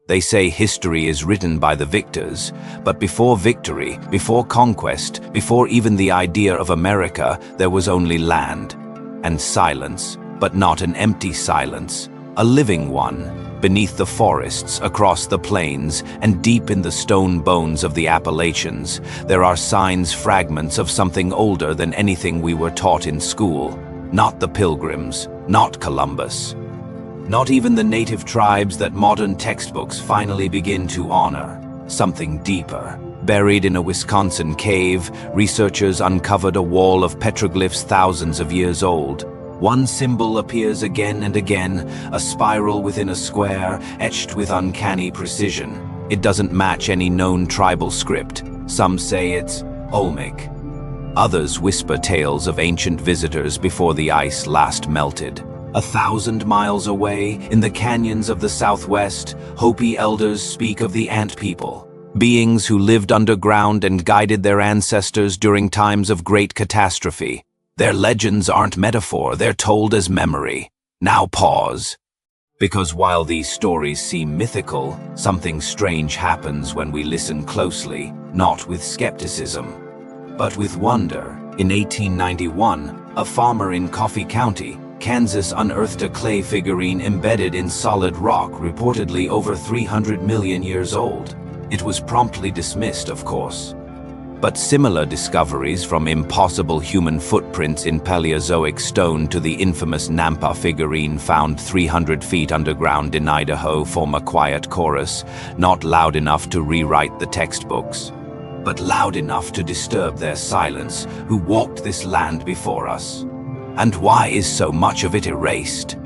They say history is written by the victors, but before victory, before conquest, before even the idea of America, there was only land and silence, but not an empty silence, a living one, beneath the forests, across the plains, and deep in the stone bones of the Appalachians. There are signs, fragments of something older than anything we were taught in school. Not the Pilgrims, not Columbus. Not even the native tribes that modern textbooks finally begin to honor. Something deeper. Buried in a Wisconsin cave, researchers uncovered a wall of petroglyphs thousands of years old. One symbol appears again and again, a spiral within a square, etched with uncanny precision. It doesn't match any known tribal script. Some say it's Olmec. Others whisper tales of ancient visitors before the ice last melted. 1,000 miles away, in the canyons of the Southwest, Hopi elders speak of the Ant People, beings who lived underground and guided their ancestors during times of great catastrophe. Their legends aren't metaphor, they're told as memory. Now pause. Because while these stories seem mythical, something strange happens when we listen closely, not with skepticism, but with wonder. In 1891, a farmer in Coffee County, Kansas unearthed a clay figurine embedded in solid rock, reportedly over 300 million years old. It was promptly dismissed, of course. But similar discoveries, from impossible human footprints in Paleozoic stone to the infamous Nampa figurine found 300 feet underground in Idaho, form a quiet chorus, not loud enough to rewrite the textbooks, but loud enough to disturb their silence, who walked this land before us. And why is so much of it erased?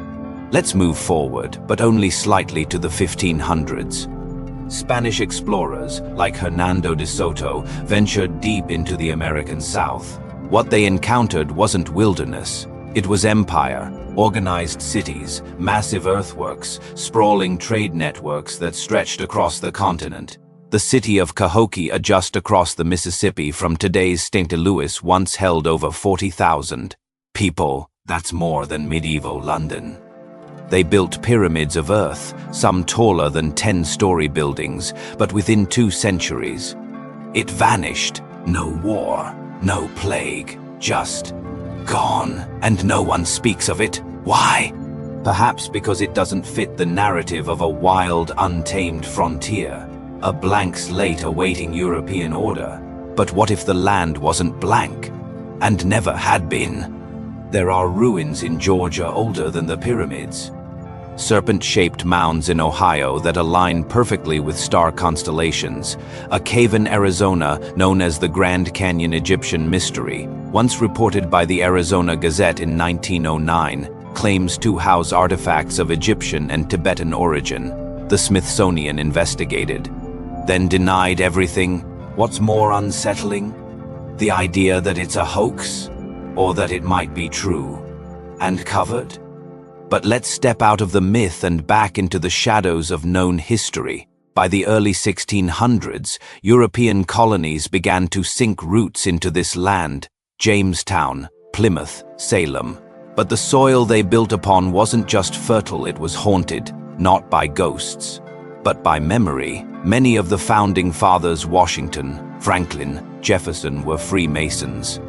Let's move forward, but only slightly, to the 1500s. Spanish explorers, like Hernando de Soto, ventured deep into the American South. What they encountered wasn't wilderness. It was empire, organized cities, massive earthworks, sprawling trade networks that stretched across the continent. The city of Cahokia, just across the Mississippi from today's St. Louis, once held over 40,000 people. That's more than medieval London. They built pyramids of earth, some taller than 10-story buildings, but within 2 centuries, it vanished. No war, no plague, just gone, and no one speaks of it. Why? Perhaps because it doesn't fit the narrative of a wild, untamed frontier, a blank slate awaiting European order. But what if the land wasn't blank, and never had been? There are ruins in Georgia older than the pyramids. Serpent-shaped mounds in Ohio that align perfectly with star constellations. A cave in Arizona known as the Grand Canyon Egyptian Mystery, once reported by the Arizona Gazette in 1909, claims to house artifacts of Egyptian and Tibetan origin. The Smithsonian investigated, then denied everything. What's more unsettling? The idea that it's a hoax, or that it might be true, and covered. But let's step out of the myth and back into the shadows of known history. By the early 1600s, European colonies began to sink roots into this land: Jamestown, Plymouth, Salem. But the soil they built upon wasn't just fertile, it was haunted, not by ghosts, but by memory. Many of the founding fathers, Washington, Franklin, Jefferson, were Freemasons.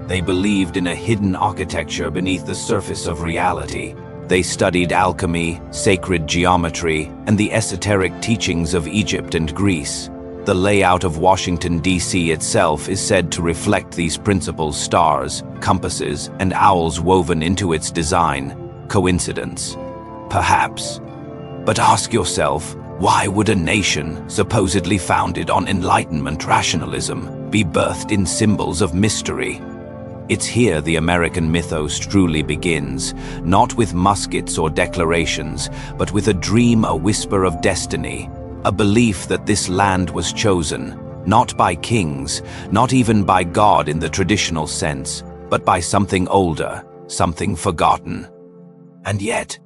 They believed in a hidden architecture beneath the surface of reality. They studied alchemy, sacred geometry, and the esoteric teachings of Egypt and Greece. The layout of Washington, D.C. itself is said to reflect these principles: stars, compasses, and owls woven into its design. Coincidence? Perhaps. But ask yourself, why would a nation, supposedly founded on Enlightenment rationalism, be birthed in symbols of mystery? It's here the American mythos truly begins, not with muskets or declarations, but with a dream, a whisper of destiny, a belief that this land was chosen, not by kings, not even by God in the traditional sense, but by something older, something forgotten. And yet,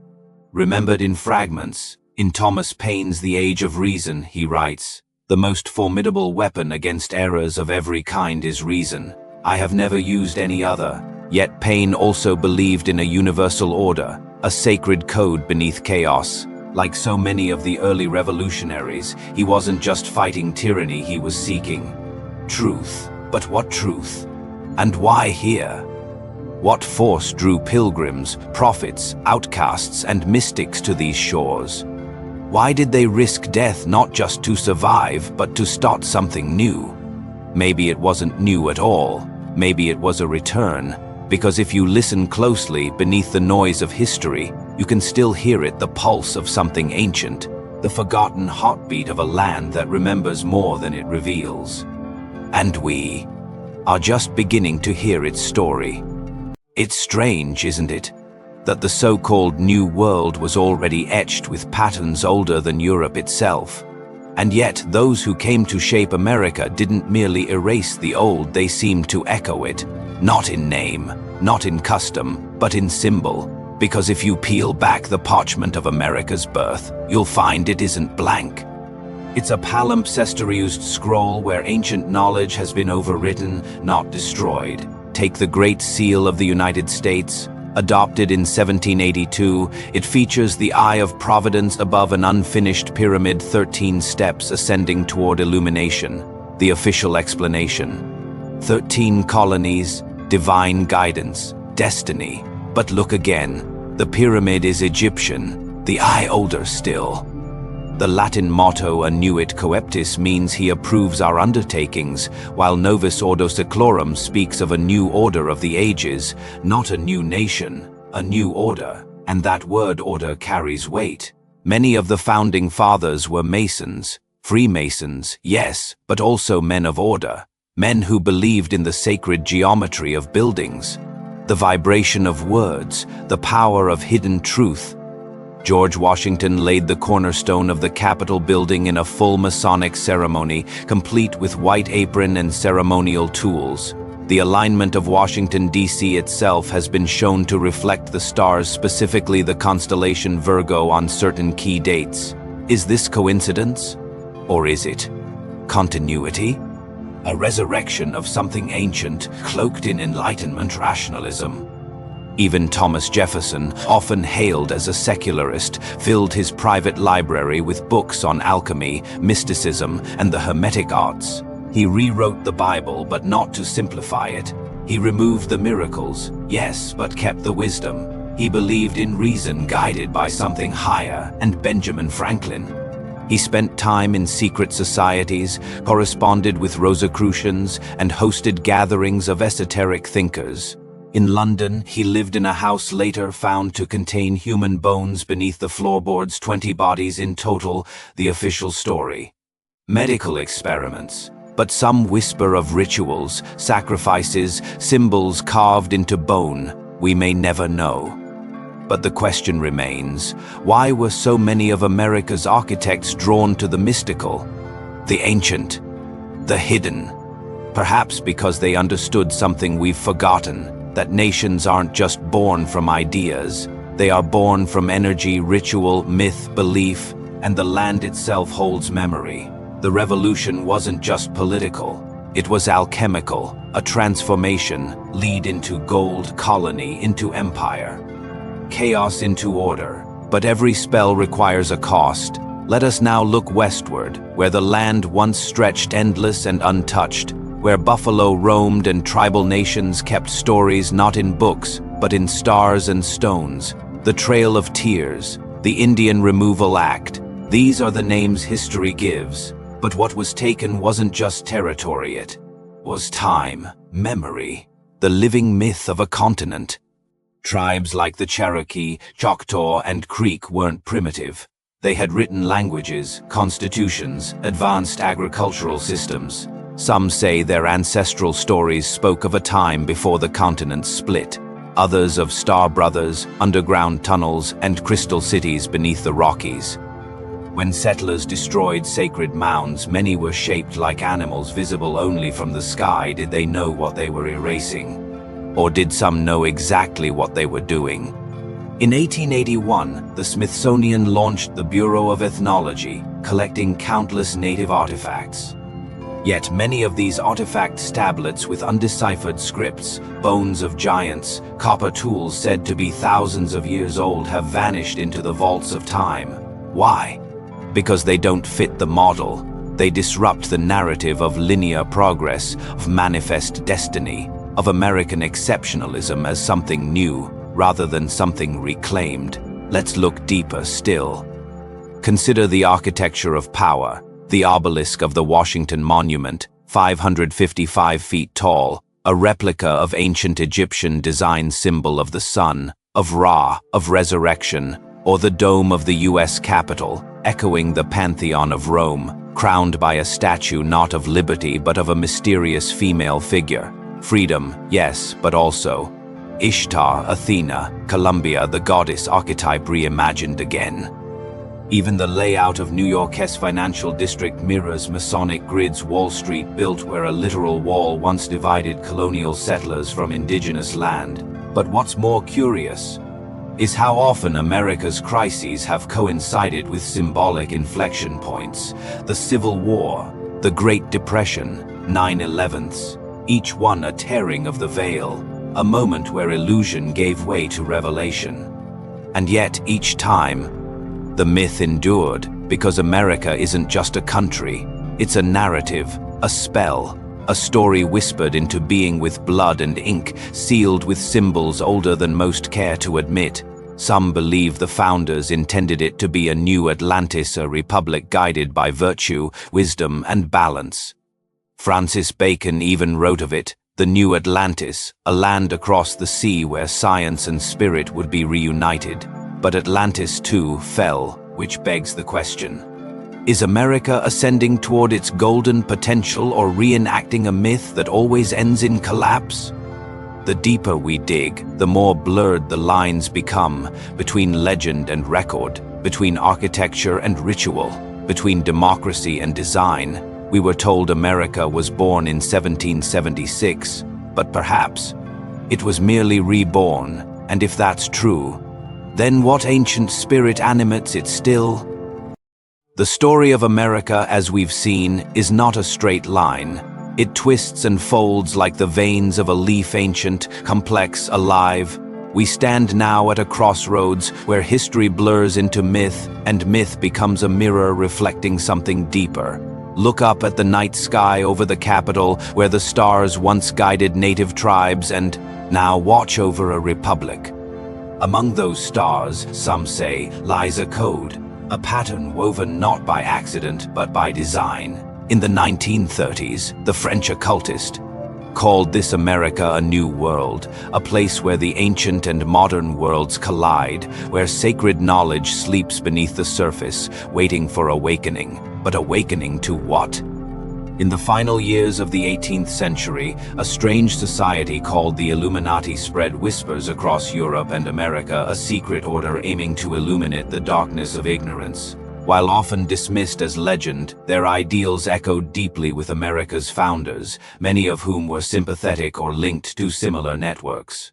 remembered in fragments. In Thomas Paine's The Age of Reason, he writes, "The most formidable weapon against errors of every kind is reason. I have never used any other." Yet Paine also believed in a universal order, a sacred code beneath chaos. Like so many of the early revolutionaries, he wasn't just fighting tyranny, he was seeking truth. But what truth? And why here? What force drew pilgrims, prophets, outcasts, and mystics to these shores? Why did they risk death not just to survive, but to start something new? Maybe it wasn't new at all. Maybe it was a return. Because if you listen closely beneath the noise of history, you can still hear it, the pulse of something ancient, the forgotten heartbeat of a land that remembers more than it reveals. And we are just beginning to hear its story. It's strange, isn't it, that the so-called New World was already etched with patterns older than Europe itself. And yet, those who came to shape America didn't merely erase the old, they seemed to echo it. Not in name, not in custom, but in symbol. Because if you peel back the parchment of America's birth, you'll find it isn't blank. It's a palimpsesteriused scroll where ancient knowledge has been overwritten, not destroyed. Take the Great Seal of the United States. Adopted in 1782, it features the Eye of Providence above an unfinished pyramid, 13 steps ascending toward illumination. The official explanation: 13 colonies, divine guidance, destiny. But look again, the pyramid is Egyptian, the eye older still. The Latin motto Annuit Coeptis means he approves our undertakings, while Novus Ordo Seclorum speaks of a new order of the ages, not a new nation, a new order. And that word order carries weight. Many of the founding fathers were Masons, Freemasons, yes, but also men of order, men who believed in the sacred geometry of buildings, the vibration of words, the power of hidden truth. George Washington laid the cornerstone of the Capitol building in a full Masonic ceremony, complete with white apron and ceremonial tools. The alignment of Washington, D.C. itself has been shown to reflect the stars, specifically the constellation Virgo, on certain key dates. Is this coincidence? Or is it continuity? A resurrection of something ancient, cloaked in Enlightenment rationalism. Even Thomas Jefferson, often hailed as a secularist, filled his private library with books on alchemy, mysticism, and the Hermetic arts. He rewrote the Bible, but not to simplify it. He removed the miracles, yes, but kept the wisdom. He believed in reason guided by something higher. And Benjamin Franklin. He spent time in secret societies, corresponded with Rosicrucians, and hosted gatherings of esoteric thinkers. In London, he lived in a house later found to contain human bones beneath the floorboards, 20 bodies in total, the official story. Medical experiments, but some whisper of rituals, sacrifices, symbols carved into bone. We may never know. But the question remains, why were so many of America's architects drawn to the mystical, the ancient, the hidden? Perhaps because they understood something we've forgotten, that nations aren't just born from ideas. They are born from energy, ritual, myth, belief, and the land itself holds memory. The revolution wasn't just political. It was alchemical, a transformation, lead into gold, colony into empire, chaos into order. But every spell requires a cost. Let us now look westward, where the land once stretched endless and untouched, where buffalo roamed and tribal nations kept stories not in books, but in stars and stones. The Trail of Tears, the Indian Removal Act. These are the names history gives. But what was taken wasn't just territory, it was time, memory, the living myth of a continent. Tribes like the Cherokee, Choctaw, and Creek weren't primitive. They had written languages, constitutions, advanced agricultural systems. Some say their ancestral stories spoke of a time before the continents split. Others of star brothers, underground tunnels, and crystal cities beneath the Rockies. When settlers destroyed sacred mounds, many were shaped like animals visible only from the sky. Did they know what they were erasing? Or did some know exactly what they were doing? In 1881, the Smithsonian launched the Bureau of Ethnology, collecting countless native artifacts. Yet many of these artifact tablets with undeciphered scripts, bones of giants, copper tools said to be thousands of years old have vanished into the vaults of time. Why? Because they don't fit the model. They disrupt the narrative of linear progress, of manifest destiny, of American exceptionalism as something new, rather than something reclaimed. Let's look deeper still. Consider the architecture of power, the obelisk of the Washington Monument, 555 feet tall, a replica of ancient Egyptian design symbol of the sun, of Ra, of resurrection, or the dome of the U.S. Capitol, echoing the pantheon of Rome, crowned by a statue not of liberty but of a mysterious female figure. Freedom, yes, but also Ishtar, Athena, Columbia, the goddess archetype reimagined again. Even the layout of New York's financial district mirrors Masonic grids. Wall Street, built where a literal wall once divided colonial settlers from indigenous land. But what's more curious is how often America's crises have coincided with symbolic inflection points. The Civil War, the Great Depression, 9/11s, each one a tearing of the veil, a moment where illusion gave way to revelation. And yet, each time, the myth endured, because America isn't just a country, it's a narrative, a spell, a story whispered into being with blood and ink, sealed with symbols older than most care to admit. Some believe the founders intended it to be a new Atlantis, a republic guided by virtue, wisdom, and balance. Francis Bacon even wrote of it, the new Atlantis, a land across the sea where science and spirit would be reunited. But Atlantis too fell, which begs the question: is America ascending toward its golden potential or reenacting a myth that always ends in collapse? The deeper we dig, the more blurred the lines become between legend and record, between architecture and ritual, between democracy and design. We were told America was born in 1776, but perhaps it was merely reborn, and if that's true, then what ancient spirit animates it still? The story of America, as we've seen, is not a straight line. It twists and folds like the veins of a leaf, ancient, complex, alive. We stand now at a crossroads where history blurs into myth, and myth becomes a mirror reflecting something deeper. Look up at the night sky over the Capitol, where the stars once guided native tribes and now watch over a republic. Among those stars, some say, lies a code, a pattern woven not by accident but by design. In the 1930s, the French occultist called this America a new world, a place where the ancient and modern worlds collide, where sacred knowledge sleeps beneath the surface, waiting for awakening. But awakening to what? In the final years of the 18th century, a strange society called the Illuminati spread whispers across Europe and America, a secret order aiming to illuminate the darkness of ignorance. While often dismissed as legend, their ideals echoed deeply with America's founders, many of whom were sympathetic or linked to similar networks.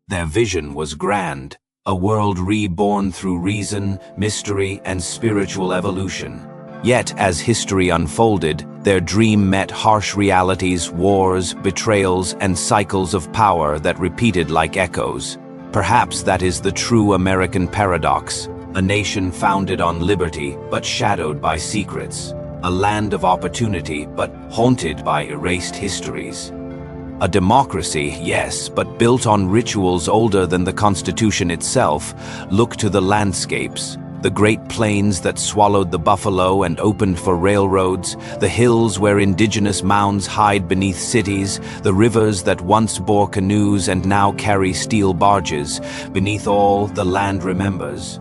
Their vision was grand, a world reborn through reason, mystery, and spiritual evolution. Yet, as history unfolded, their dream met harsh realities, wars, betrayals, and cycles of power that repeated like echoes. Perhaps that is the true American paradox, a nation founded on liberty but shadowed by secrets, a land of opportunity but haunted by erased histories. A democracy, yes, but built on rituals older than the Constitution itself. Look to the landscapes. The Great Plains that swallowed the buffalo and opened for railroads, the hills where indigenous mounds hide beneath cities, the rivers that once bore canoes and now carry steel barges. Beneath all, the land remembers.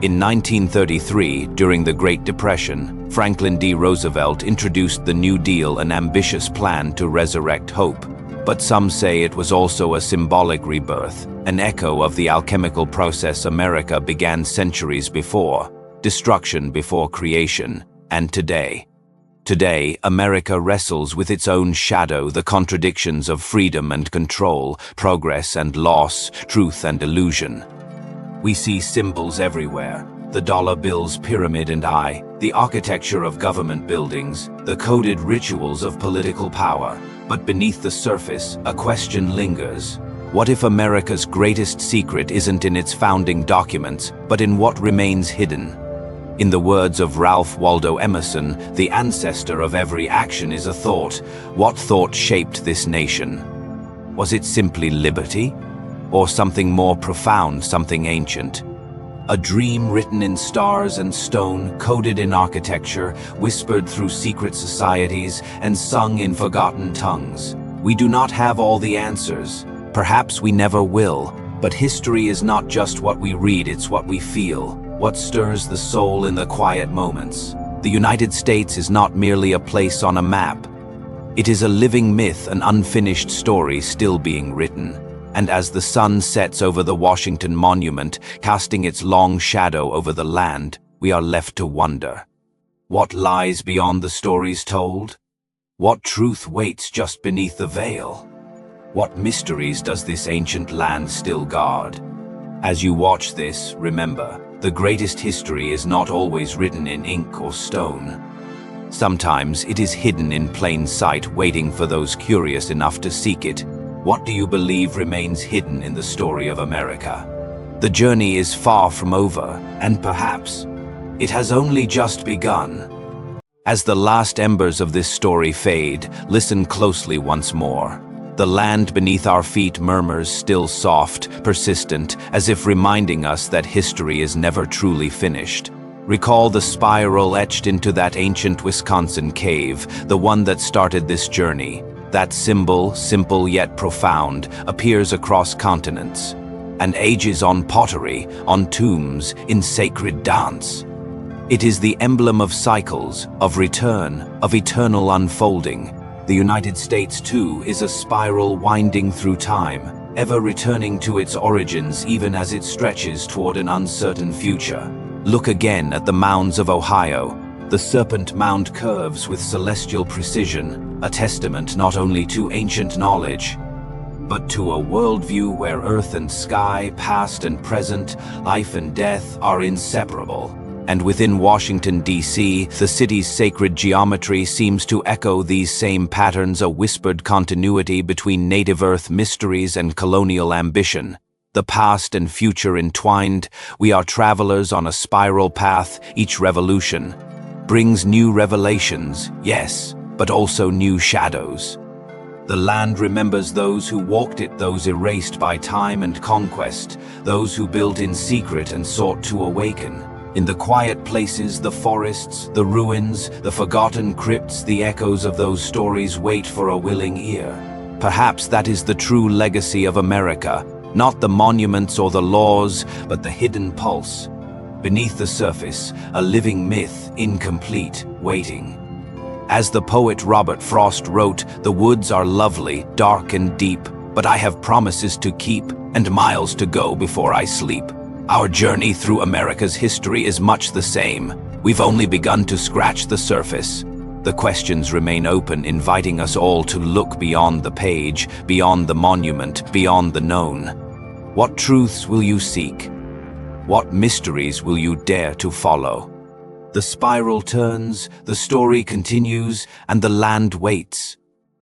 In 1933, during the Great Depression, Franklin D. Roosevelt introduced the New Deal, an ambitious plan to resurrect hope. But some say it was also a symbolic rebirth, an echo of the alchemical process America began centuries before, destruction before creation, and today. Today, America wrestles with its own shadow, the contradictions of freedom and control, progress and loss, truth and illusion. We see symbols everywhere: the dollar bill's pyramid and eye, the architecture of government buildings, the coded rituals of political power. But beneath the surface, a question lingers. What if America's greatest secret isn't in its founding documents, but in what remains hidden? In the words of Ralph Waldo Emerson, the ancestor of every action is a thought. What thought shaped this nation? Was it simply liberty? Or something more profound, something ancient? A dream written in stars and stone, coded in architecture, whispered through secret societies, and sung in forgotten tongues. We do not have all the answers. Perhaps we never will. But history is not just what we read, it's what we feel, what stirs the soul in the quiet moments. The United States is not merely a place on a map. It is a living myth, an unfinished story still being written. And as the sun sets over the Washington Monument, casting its long shadow over the land, we are left to wonder. What lies beyond the stories told? What truth waits just beneath the veil? What mysteries does this ancient land still guard? As you watch this, remember, the greatest history is not always written in ink or stone. Sometimes it is hidden in plain sight, waiting for those curious enough to seek it. What do you believe remains hidden in the story of America? The journey is far from over, and perhaps it has only just begun. As the last embers of this story fade, listen closely once more. The land beneath our feet murmurs, still soft, persistent, as if reminding us that history is never truly finished. Recall the spiral etched into that ancient Wisconsin cave, the one that started this journey. That symbol, simple yet profound, appears across continents, and ages on pottery, on tombs, in sacred dance. It is the emblem of cycles, of return, of eternal unfolding. The United States, too, is a spiral winding through time, ever returning to its origins even as it stretches toward an uncertain future. Look again at the mounds of Ohio. The serpent mound curves with celestial precision, a testament not only to ancient knowledge, but to a worldview where earth and sky, past and present, life and death are inseparable. And within Washington, D.C., the city's sacred geometry seems to echo these same patterns, a whispered continuity between native Earth mysteries and colonial ambition. The past and future entwined, we are travelers on a spiral path. Each revolution brings new revelations, yes, but also new shadows. The land remembers those who walked it, those erased by time and conquest, those who built in secret and sought to awaken. In the quiet places, the forests, the ruins, the forgotten crypts, the echoes of those stories wait for a willing ear. Perhaps that is the true legacy of America, not the monuments or the laws, but the hidden pulse. Beneath the surface, a living myth, incomplete, waiting. As the poet Robert Frost wrote, "The woods are lovely, dark and deep, but I have promises to keep and miles to go before I sleep." Our journey through America's history is much the same. We've only begun to scratch the surface. The questions remain open, inviting us all to look beyond the page, beyond the monument, beyond the known. What truths will you seek? What mysteries will you dare to follow? The spiral turns, the story continues, and the land waits.